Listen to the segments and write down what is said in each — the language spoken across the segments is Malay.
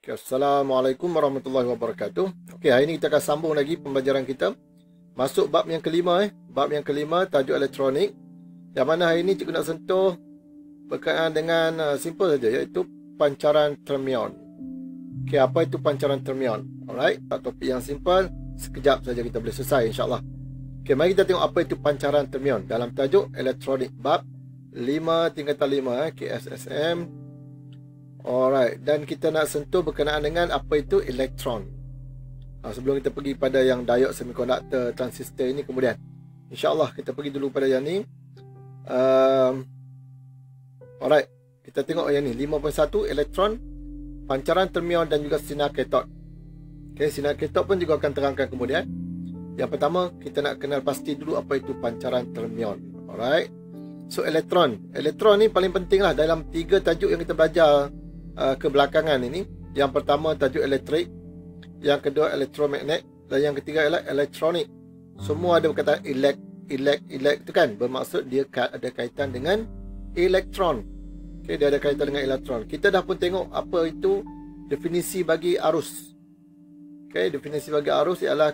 Okay, Assalamualaikum warahmatullahi wabarakatuh. Okey, hari ini kita akan sambung lagi pembelajaran kita. Masuk bab yang kelima Bab yang kelima, tajuk elektronik. Yang mana hari ini cikgu nak sentuh berkaitan dengan simple saja, iaitu pancaran termion. Okey, apa itu pancaran termion? Alright, topik yang simple, sekejap saja kita boleh selesai insya-Allah. Okey, mari kita tengok apa itu pancaran termion dalam tajuk elektronik bab 5 tingkatan 5 KSSM. Alright, dan kita nak sentuh berkenaan dengan apa itu elektron. Sebelum kita pergi pada yang diode semiconductor transistor ini kemudian, InsyaAllah kita pergi dulu pada yang ni. Alright, kita tengok yang ni 5.1 elektron, pancaran termion dan juga sinar katod. Okay, sinar katod pun juga akan terangkan kemudian. Yang pertama, kita nak kenal pasti dulu apa itu pancaran termion. Alright, so elektron ni paling penting lah dalam 3 tajuk yang kita belajar kebelakangan ini. Yang pertama tajuk elektrik, yang kedua elektromagnet, dan yang ketiga ialah elektronik. Semua ada perkataan elek itu kan, bermaksud dia ada kaitan dengan elektron. Okay, dia ada kaitan dengan elektron. Kita dah pun tengok apa itu definisi bagi arus. Okay, definisi bagi arus ialah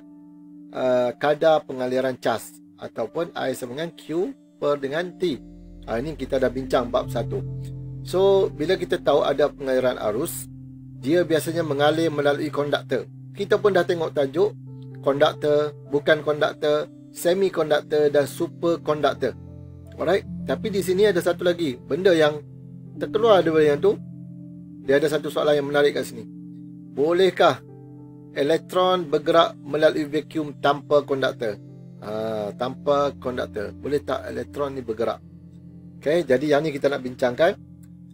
kadar pengaliran cas ataupun I sama dengan Q per dengan T. Ini kita dah bincang bab 1. So, bila kita tahu ada pengaliran arus, dia biasanya mengalir melalui konduktor. Kita pun dah tengok tajuk konduktor, bukan konduktor, semikonduktor dan superkonduktor. Alright, tapi di sini ada satu lagi benda yang terkeluar daripada yang tu. Dia ada satu soalan yang menarik kat sini. Bolehkah elektron bergerak melalui vacuum tanpa konduktor? Tanpa konduktor. Boleh tak elektron ni bergerak? Okay, jadi yang ni kita nak bincangkan.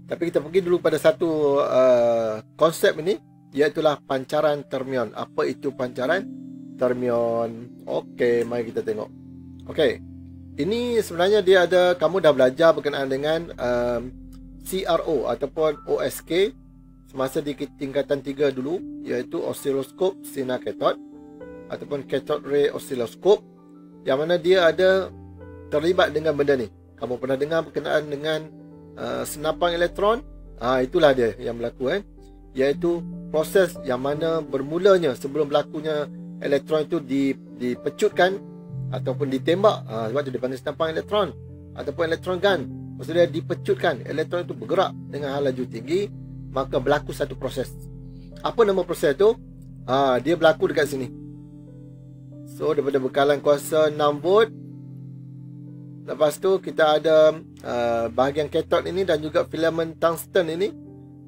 Tapi kita pergi dulu pada satu konsep ini, iaitulah pancaran termion. Apa itu pancaran termion? Okey, mari kita tengok. Okey, ini sebenarnya dia ada, kamu dah belajar berkenaan dengan CRO ataupun OSK semasa di tingkatan 3 dulu, iaitu osiloskop sinar katod ataupun cathode ray osiloskop, yang mana dia ada terlibat dengan benda ni. Kamu pernah dengar berkenaan dengan senapan elektron? Itulah dia yang berlaku iaitu proses yang mana bermulanya sebelum berlakunya elektron itu dipecutkan ataupun ditembak. Sebab tu dia panggil senapan elektron ataupun elektron gun. Maksudnya dipecutkan, elektron itu bergerak dengan hal laju tinggi, maka berlaku satu proses. Apa nama proses tu? Dia berlaku dekat sini. So daripada bekalan kuasa 6 volt, lepas tu kita ada bahagian katod ini dan juga filament tungsten ini,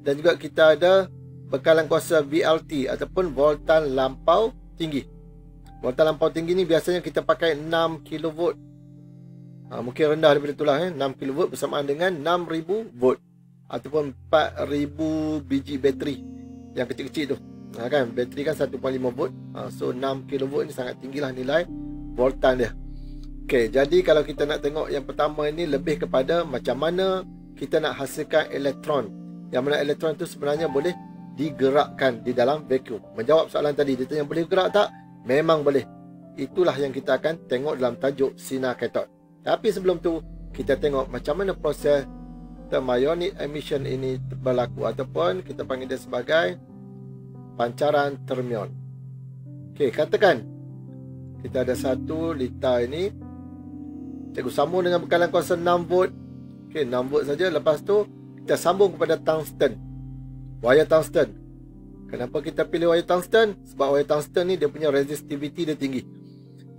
dan juga kita ada bekalan kuasa VLT ataupun voltan lampau tinggi. Voltan lampau tinggi ni biasanya kita pakai 6 kV. Mungkin rendah daripada itulah 6 kV bersamaan dengan 6000 volt ataupun 4000 biji bateri yang kecil-kecil tu. Kan bateri kan 1.5 volt. So 6 kV ni sangat tinggilah nilai voltan dia. Okey, jadi kalau kita nak tengok yang pertama ini lebih kepada macam mana kita nak hasilkan elektron. Yang mana elektron itu sebenarnya boleh digerakkan di dalam vacuum. Menjawab soalan tadi, dia tanya boleh gerak tak? Memang boleh. Itulah yang kita akan tengok dalam tajuk sinar katod. Tapi sebelum tu, kita tengok macam mana proses thermionic emission ini berlaku, ataupun kita panggil dia sebagai pancaran termion. Okey, katakan kita ada satu liter ini. Cikgu sambung dengan bekalan kuasa 6 volt. Okey, 6 volt saja. Lepas tu kita sambung kepada tungsten. Wire tungsten. Kenapa kita pilih wire tungsten? Sebab wire tungsten ni dia punya resistivity dia tinggi.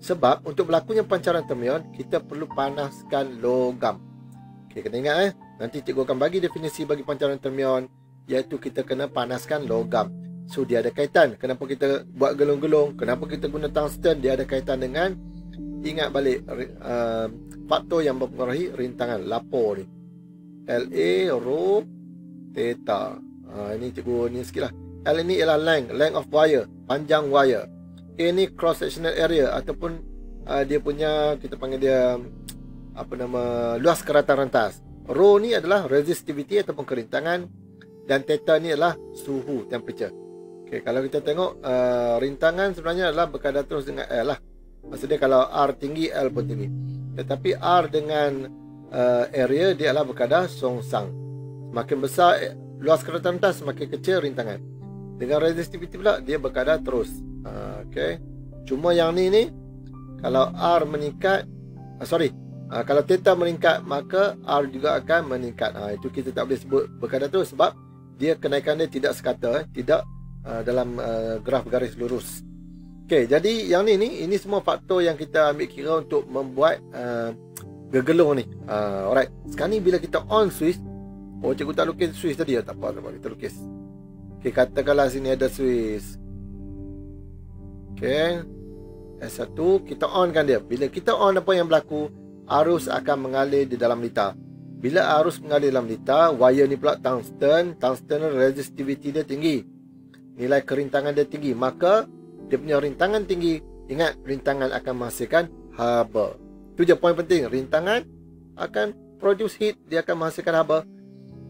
Sebab untuk berlakunya pancaran termion, kita perlu panaskan logam. Okey, kena ingat nanti cikgu akan bagi definisi bagi pancaran termion, iaitu kita kena panaskan logam. So dia ada kaitan. Kenapa kita buat gelung-gelung? Kenapa kita guna tungsten? Dia ada kaitan dengan, ingat balik faktor yang mempengaruhi rintangan LAPO ni, LA, rho, theta. Ini cikgu ni sikit lah. L ni ialah length of wire, panjang wire. A ni cross sectional area ataupun dia punya, kita panggil dia luas keratan rantas. Rho ni adalah resistivity ataupun kerintangan, dan theta ni adalah suhu, temperature. Okay, kalau kita tengok rintangan sebenarnya adalah berkadar terus dengan L lah. Maksudnya kalau R tinggi, L pun tinggi. Tetapi R dengan area dia adalah berkadar songsang. Semakin besar luas keratan rantas, semakin kecil rintangan. Dengan resistivity pula dia berkadar terus. Okey. Cuma yang ni kalau R meningkat, kalau theta meningkat maka R juga akan meningkat. Itu kita tak boleh sebut berkadar terus sebab dia kenaikan dia tidak sekata, tidak dalam graf garis lurus. Okey, jadi yang ini semua faktor yang kita ambil kira untuk membuat gegelung ni. Alright. Sekarang ni bila kita on switch, cikgu tak lukis switch tadi, tak apa, kita lukis. Okey, katakanlah sini ada switch. Okey. S1 kita on kan dia. Bila kita on, apa yang berlaku? Arus akan mengalir di dalam litar. Bila arus mengalir dalam litar, wire ni pula tungsten resistivity dia tinggi. Nilai kerintangan dia tinggi, maka dia punya rintangan tinggi. Ingat, rintangan akan menghasilkan haba. Itu je poin penting. Rintangan akan produce heat, dia akan menghasilkan haba.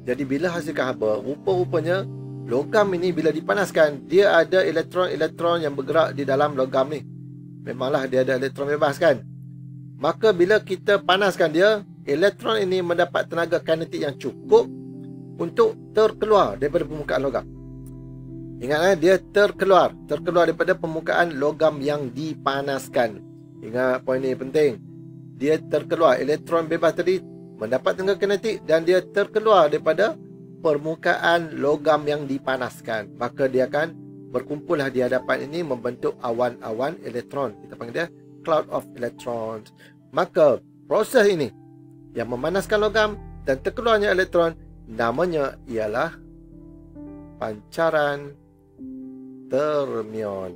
Jadi bila hasilkan haba, rupa-rupanya logam ini bila dipanaskan, dia ada elektron-elektron yang bergerak di dalam logam ni. Memanglah dia ada elektron bebas kan. Maka bila kita panaskan dia, elektron ini mendapat tenaga kinetik yang cukup untuk terkeluar daripada permukaan logam. Ingat, dia terkeluar daripada permukaan logam yang dipanaskan. Ingat, poin ni penting. Dia terkeluar, elektron bebas tadi mendapat tenaga kinetik dan dia terkeluar daripada permukaan logam yang dipanaskan. Maka dia akan berkumpullah di hadapan ini membentuk awan-awan elektron. Kita panggil dia cloud of electrons. Maka proses ini yang memanaskan logam dan terkeluarnya elektron, namanya ialah pancaran termion.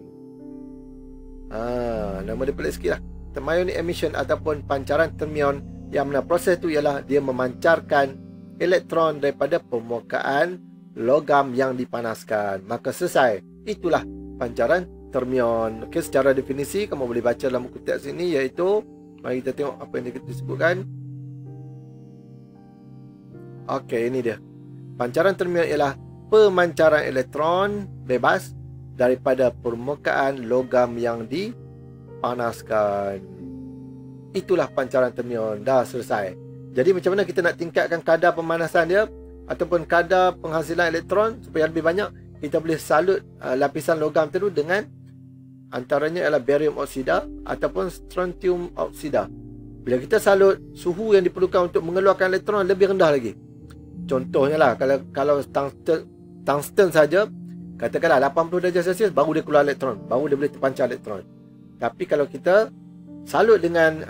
Nama dia pelik sikit lah. Thermionic emission ataupun pancaran termion, yang mana proses itu ialah dia memancarkan elektron daripada permukaan logam yang dipanaskan. Maka selesai. Itulah pancaran termion. Okey, secara definisi kamu boleh baca dalam buku teks ini, iaitu, mari kita tengok apa yang disebutkan. Okey, ini dia. Pancaran termion ialah pemancaran elektron bebas daripada permukaan logam yang dipanaskan. Itulah pancaran termion. Dah selesai. Jadi macam mana kita nak tingkatkan kadar pemanasan dia ataupun kadar penghasilan elektron supaya lebih banyak? Kita boleh salut lapisan logam itu dengan antaranya ialah barium oksida ataupun strontium oksida. Bila kita salut, suhu yang diperlukan untuk mengeluarkan elektron lebih rendah lagi. Contohnya lah, kalau tungsten saja, katakanlah 80 darjah Celsius baru dia keluar elektron, baru dia boleh terpancar elektron. Tapi kalau kita salut dengan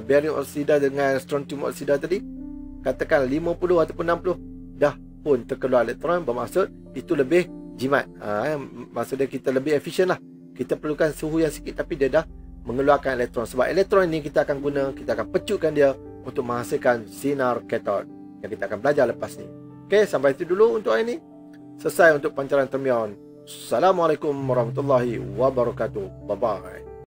barium oksida dengan strontium oksida tadi, katakan 50 ataupun 60, dah pun terkeluar elektron, bermaksud itu lebih jimat. Maksudnya kita lebih efisien lah. Kita perlukan suhu yang sikit tapi dia dah mengeluarkan elektron. Sebab elektron ini kita akan guna, kita akan pecutkan dia untuk menghasilkan sinar katot yang kita akan belajar lepas ni. Okey, sampai itu dulu untuk hari ini. Selesai untuk pancaran termion. Assalamualaikum warahmatullahi wabarakatuh. Bye bye.